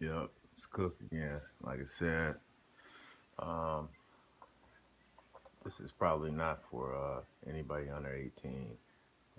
Yep, it's cooked again. Like I said, um, this is probably not for anybody under 18.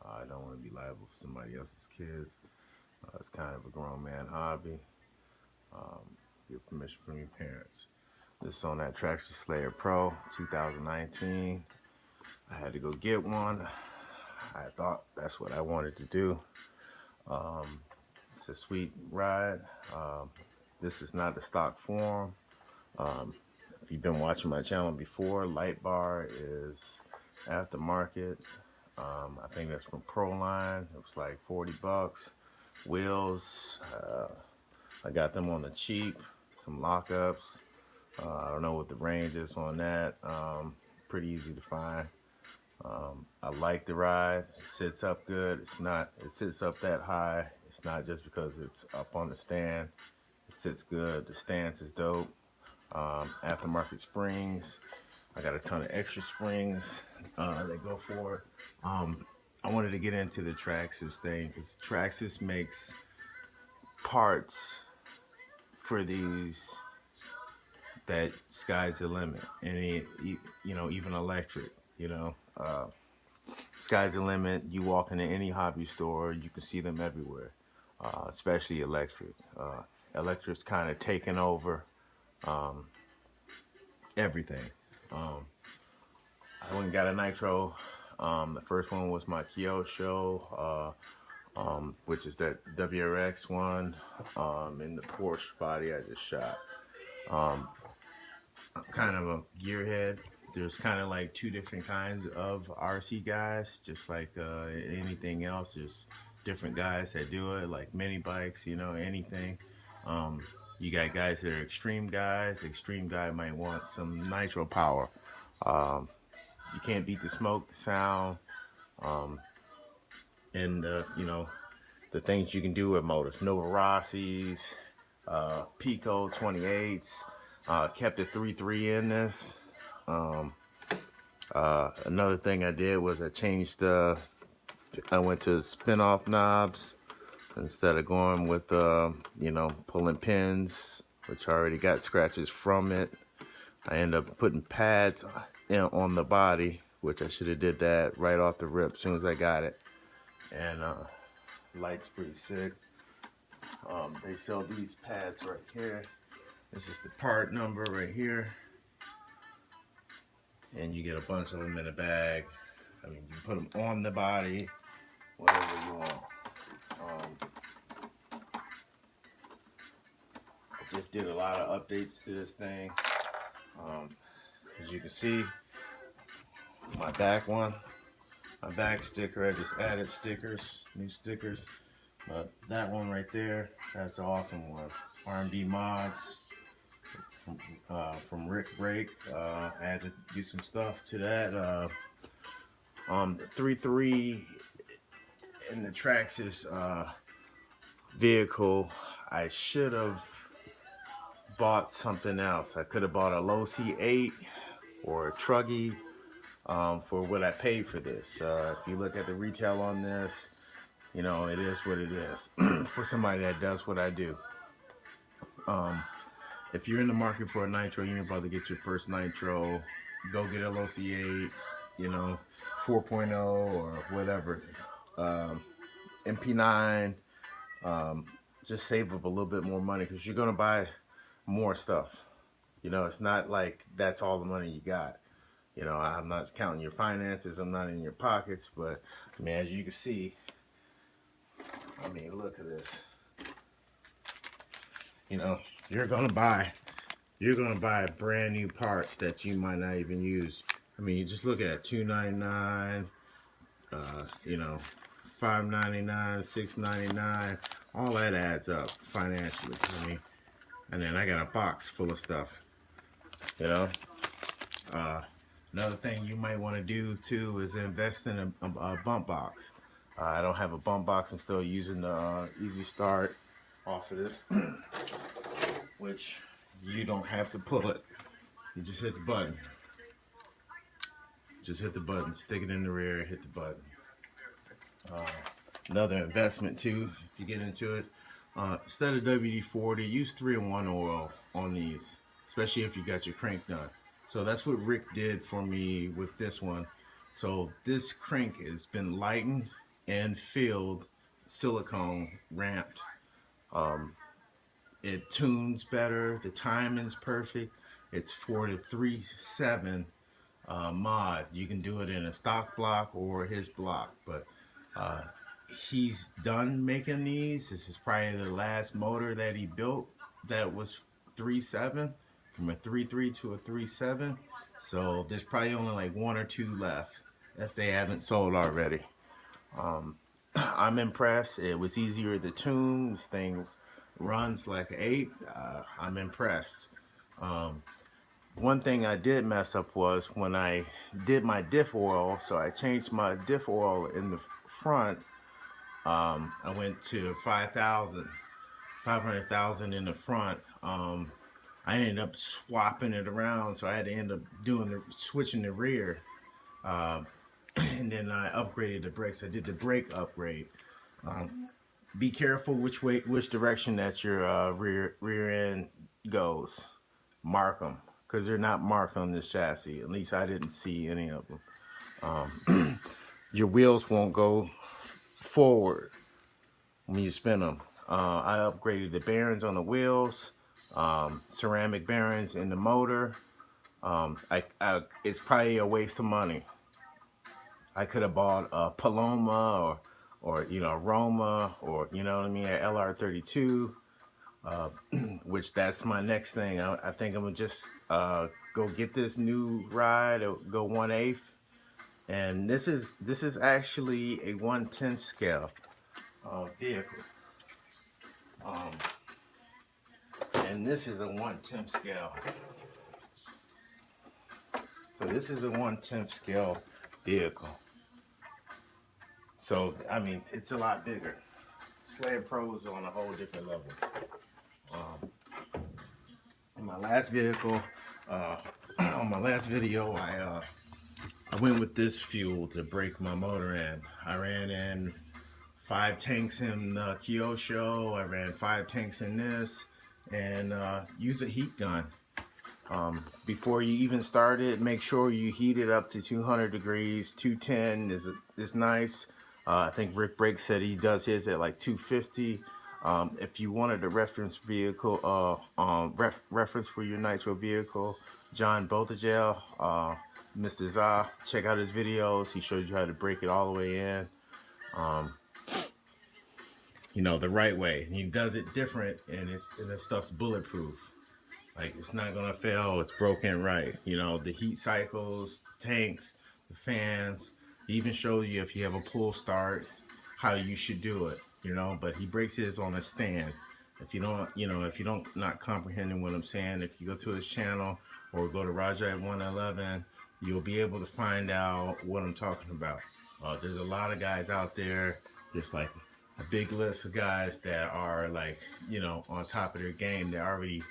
I don't want to be liable for somebody else's kids. It's kind of a grown man hobby. Um, get permission from your parents. This is on that Traxxas Slayer Pro 2019. I had to go get one. I thought that's what I wanted to do. Um, it's a sweet ride. Um, this is not the stock form. Um, if you've been watching my channel before, light bar is aftermarket. I think that's from Proline. It was like 40 bucks. Wheels, I got them on the cheap. Some lockups. I don't know what the range is on that. Pretty easy to find. I like the ride. It sits up good. It sits up that high. It's not just because it's up on the stand. It sits good. The stance is dope. Aftermarket springs. I got a ton of extra springs that go for it. I wanted to get into the Traxxas thing because Traxxas makes parts for these that sky's the limit. Any, even electric, sky's the limit. You walk into any hobby store, you can see them everywhere, especially electric. Electric's kind of taken over um, everything. Um, I went and got a nitro. The first one was my Kyosho, which is that WRX one in the Porsche body I just shot. Um, I'm kind of a gearhead. There's kind of like two different kinds of RC guys, just like anything else. There's different guys that do it, like mini bikes, anything. Um, you got guys that are extreme guys. Extreme guy might want some nitro power. Um, you can't beat the smoke, the sound, um, and the things you can do with motors. Nova Rossi's, Pico 28s. Kept a 3.3 in this. Another thing I did was I changed. I went to spin-off knobs instead of going with pulling pins, which I already got scratches from it. I end up putting pads on the body, which I should have did that right off the rip as soon as I got it. And light's pretty sick. They sell these pads right here. This is the part number right here. And you get a bunch of them in a bag. I mean, you can put them on the body, whatever you want. I just did a lot of updates to this thing. As you can see, my back sticker, I just added stickers, new stickers. But that one right there, that's an awesome one. R&B mods from Rick Brake. I had to do some stuff to that. The 3.3 in the Traxxas vehicle, I should have bought something else. I could have bought a low C8 or a Truggy for what I paid for this. If you look at the retail on this, it is what it is for somebody that does what I do. If you're in the market for a nitro, you're about to get your first nitro, go get a low C8, 4.0 or whatever. MP9, just save up a little bit more money because you're going to buy more stuff. It's not like that's all the money you got. I'm not counting your finances. I'm not in your pockets. But, I mean, as you can see, look at this. You're gonna buy brand new parts that you might not even use. You just look at it, $2.99, $5.99, $6.99. All that adds up financially. And then I got a box full of stuff. Another thing you might want to do too is invest in a bump box. I don't have a bump box. I'm still using the Easy Start off of this, which you don't have to pull it. You just hit the button. Stick it in the rear, hit the button. Another investment too, if you get into it. Instead of WD-40, use 3-in-1 oil on these, especially if you got your crank done. So that's what Rick did for me with this one. So this crank has been lightened and filled, silicone ramped. Um, it tunes better. The timing's perfect. It's for the 3.7 mod. You can do it in a stock block or his block, but uh, he's done making these. This is probably the last motor that he built that was 3.7, from a 3.3 to a 3.7. So there's probably only like one or two left if they haven't sold already. Um, I'm impressed. It was easier to tune. This thing runs like an ape. I'm impressed. Um, One thing I did mess up was when I did my diff oil. So I changed my diff oil in the front. I went to 500,000 in the front. I ended up swapping it around, so I had to end up switching the rear. Uh, and then I upgraded the brakes. I did the brake upgrade. Be careful which direction that your rear end goes. Mark them, because they're not marked on this chassis. At least I didn't see any of them. Your wheels won't go forward when you spin them. I upgraded the bearings on the wheels, ceramic bearings in the motor. It's probably a waste of money. I could have bought a Paloma or Roma, or you know what I mean, an LR32. Which that's my next thing. I think I'm gonna just go get this new ride, or go 1/8, and this is actually a 1/10 scale vehicle, um, and this is a 1/10 scale. So this is a 1/10 scale vehicle. So I mean, it's a lot bigger. Sled Pros are on a whole different level. Um, in my last vehicle, on my last video, I went with this fuel to break my motor in. I ran in 5 tanks in Kyosho. I ran 5 tanks in this, and used a heat gun. Before you even start it, make sure you heat it up to 200 degrees. 210 is nice. I think Rick Brake said he does his at like 250. If you wanted a reference vehicle, reference for your nitro vehicle, John Botagel, Mr. Za, check out his videos. He shows you how to break it all the way in, the right way. And he does it different, and the stuff's bulletproof. Like, it's not gonna fail. It's broken right. The heat cycles, the tanks, the fans. He even shows you, if you have a pull start, how you should do it. But he breaks his on a stand. If you don't not comprehending what I'm saying, if you go to his channel or go to Roger at 111, you'll be able to find out what I'm talking about. There's a lot of guys out there, just like a big list of guys that are like, on top of their game. They're already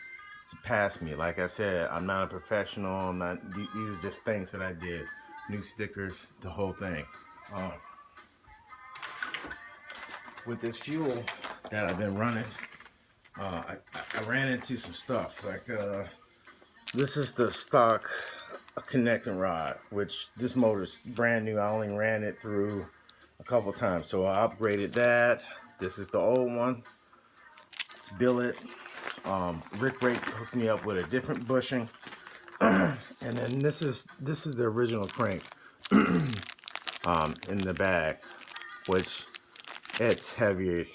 past me. Like I said, I'm not a professional. I'm not. These are just things that I did. New stickers, the whole thing. With this fuel that I've been running, I ran into some stuff. Like this is the stock connecting rod, which this motor's brand new. I only ran it through a couple times, so I upgraded that. This is the old one. It's billet. Rick Brake hooked me up with a different bushing, and then this is the original crank in the bag, which it's heavier.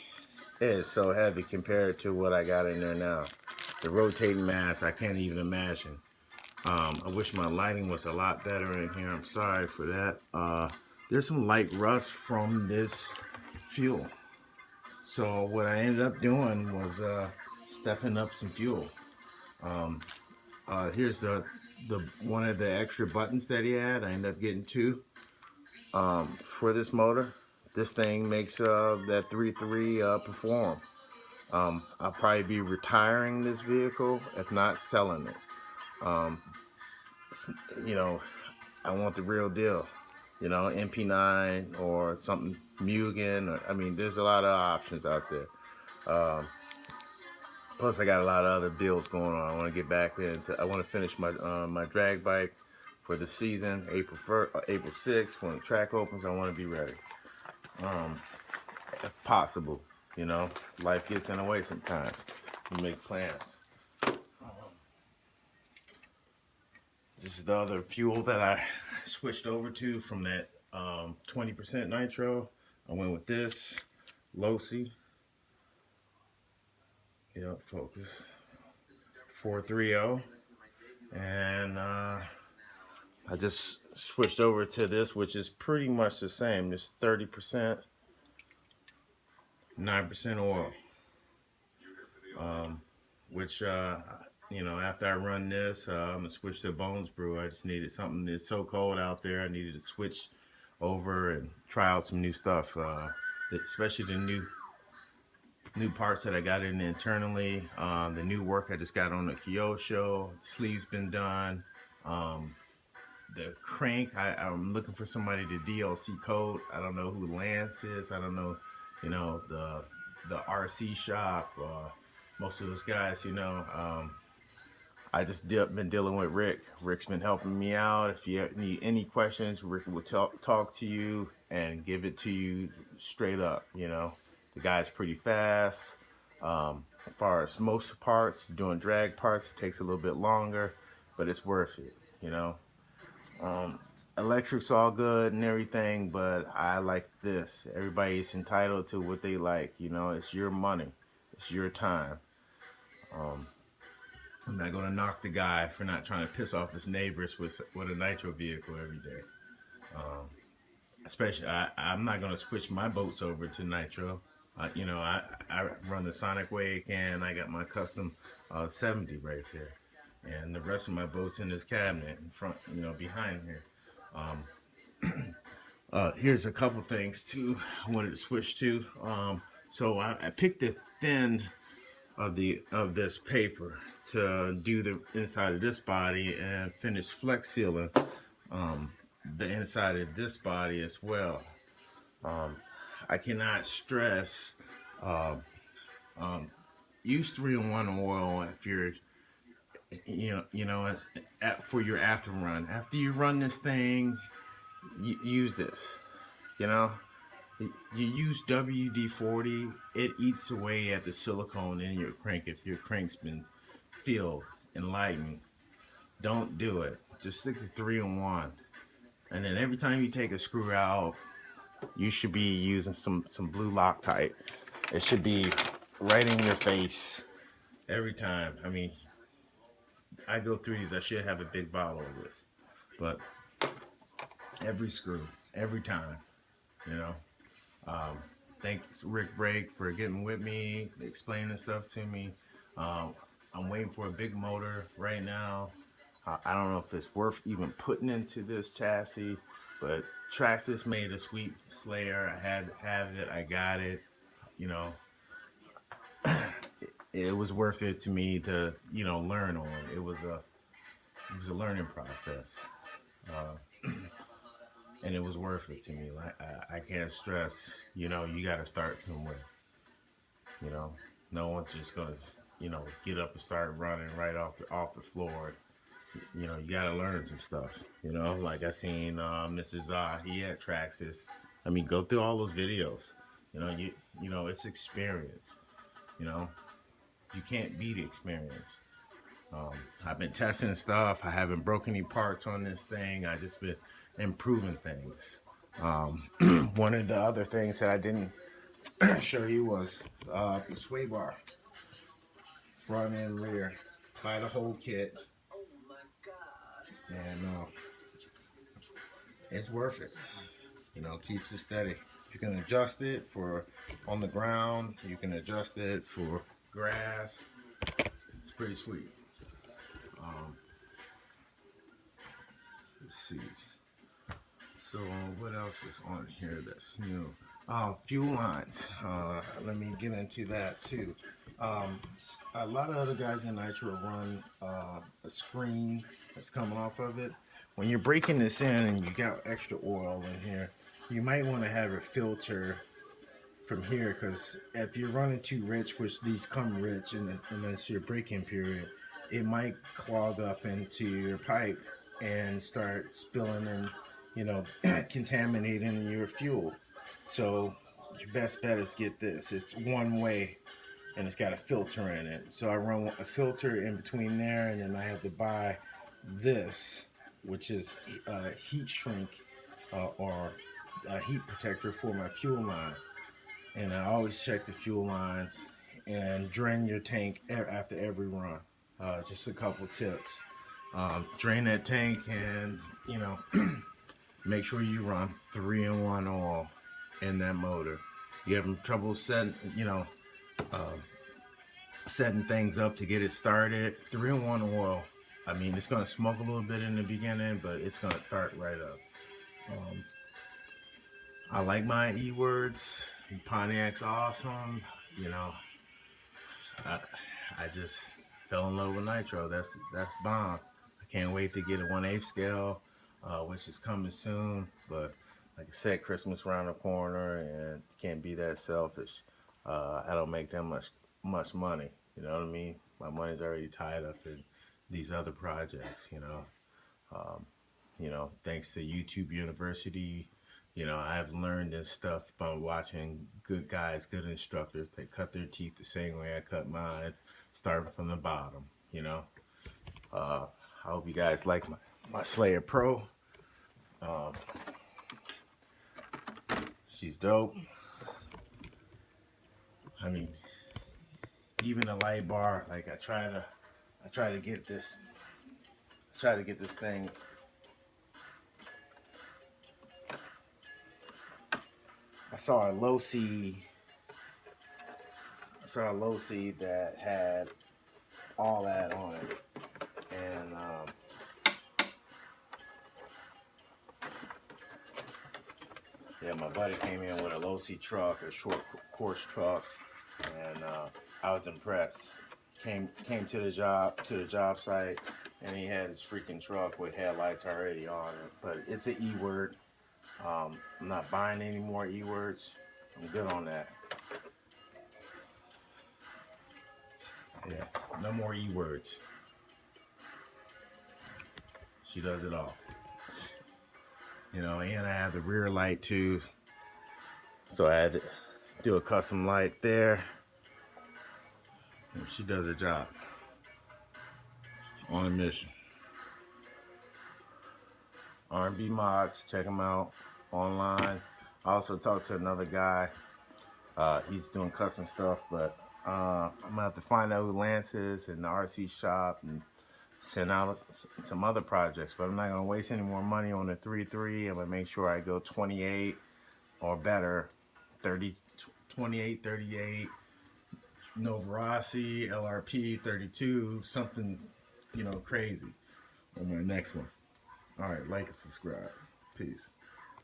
It is so heavy compared to what I got in there now. The rotating mass, I can't even imagine. I wish my lighting was a lot better in here. I'm sorry for that. There's some light rust from this fuel. So what I ended up doing was stepping up some fuel. Here's the one of the extra buttons that he had. I ended up getting 2 for this motor. This thing makes that 3.3 perform. I'll probably be retiring this vehicle, if not selling it. I want the real deal. MP9 or something Mugen. There's a lot of options out there. Plus, I got a lot of other bills going on. I want to get back into. I want to finish my my drag bike for the season, April 6th when the track opens. I want to be ready, um, if possible. You know, life gets in the way sometimes. You make plans. This is the other fuel that I switched over to from that 20% nitro. I went with this Losi. Yep, focus 430, and I just switched over to this, which is pretty much the same. It's 30%, 9% oil. Um, which you know, after I run this, I'm gonna switch to Bones Brew. I just needed something. It's so cold out there. I needed to switch over and try out some new stuff, especially the new parts that I got in internally. The new work I just got on the Kyosho. The sleeve's been done. Um, the crank, I'm looking for somebody to DLC code. I don't know who Lance is. I don't know, you know, the RC shop. Most of those guys, you know. I just been dealing with Rick. Rick's been helping me out. If you need any questions, Rick will talk to you and give it to you straight up. You know, the guy's pretty fast. As far as most parts, doing drag parts, it takes a little bit longer, but it's worth it. You know, um, electric's all good and everything, but I like this. Everybody's entitled to what they like. You know, it's your money, it's your time. Um, I'm not gonna knock the guy for not trying to piss off his neighbors with a nitro vehicle every day. Um, Especially, I'm not gonna switch my boats over to nitro. You know, I run the Sonic Wake and I got my custom 70 right there, and the rest of my boats in this cabinet in front, you know, behind here. Um, Here's a couple things too. I wanted to switch to. So I picked the thin of this paper to do the inside of this body and finish flex sealing um, the inside of this body as well. Um, I cannot stress uh, um, use 3-in-1 oil if you're for your after run. After you run this thing, use this. You know, you use WD-40, it eats away at the silicone in your crank if your crank's been filled and lightened. Don't do it. Just stick to 3-in-1. And then every time you take a screw out, you should be using some blue Loctite. It should be right in your face every time. I mean, I go through these. I should have a big bottle of this, but every screw, every time, you know. Um, Thanks Rick Brake for getting with me, explaining stuff to me. Um, I'm waiting for a big motor right now. I don't know if it's worth even putting into this chassis, but Traxxas made a sweet Slayer. I had to have it. I got it. You know, it was worth it to me to learn on. It was a learning process, and it was worth it to me. Like I can't stress. You got to start somewhere. You know, no one's just gonna get up and start running right off the floor. You gotta learn some stuff. Like I seen Mr. He had Traxxas. I mean, go through all those videos. It's experience. You know, you can't beat experience. I've been testing stuff. I haven't broken any parts on this thing. I just been improving things. One of the other things that I didn't show you was the sway bar, front and rear. Buy the whole kit, and it's worth it. Keeps it steady. You can adjust it for on the ground. You can adjust it for grass. It's pretty sweet. Um, let's see. So what else is on here that's new? Fuel lines. Let me get into that too. A lot of other guys in Nitro run a screen that's coming off of it. When you're breaking this in and you got extra oil in here, you might want to have it filter from here, because if you're running too rich, which these come rich unless your break-in period, it might clog up into your pipe and start spilling and contaminating your fuel. So your best bet is get this. It's one way and it's got a filter in it. So I run a filter in between there, and then I have to buy this, which is a heat shrink or a heat protector for my fuel line. And I always check the fuel lines and drain your tank after every run. Just a couple tips. Drain that tank and, make sure you run 3-in-1 oil in that motor. You having trouble setting things up to get it started, 3-in-1 oil. I mean, it's gonna smoke a little bit in the beginning, but it's gonna start right up. Um, I like my E-words. Pontiac's awesome. You know, I, I just fell in love with nitro. That's bomb. I can't wait to get a 1/8 scale, which is coming soon. But like I said, Christmas around the corner, and can't be that selfish. I don't make that much money. You know what I mean? My money's already tied up in these other projects. Um, thanks to YouTube University, I've learned this stuff by watching good guys, good instructors. They cut their teeth the same way I cut mine, starting from the bottom. I hope you guys like my Slayer Pro. Um, she's dope. I mean, even the light bar. Like I try to get this thing. I saw a low C. I saw a low C that had all that on it, and yeah, my buddy came in with a low C truck, a short course truck, and I was impressed. Came to the job site, and he had his freaking truck with headlights already on it. But it's an E-word. I'm not buying any more E-words. I'm good on that. Yeah, no more E-words. She does it all. And I have the rear light too. So I had to do a custom light there. And she does her job. On a mission. R&B mods, check them out online. I also talked to another guy. He's doing custom stuff, but I'm gonna have to find out who Lance is in the RC shop and send out some other projects. But I'm not gonna waste any more money on the 3.3. I'm gonna make sure I go 28 or better, 30, 28, 38. No Verasi, LRP 32, something crazy on my next one. All right, like and subscribe. Peace.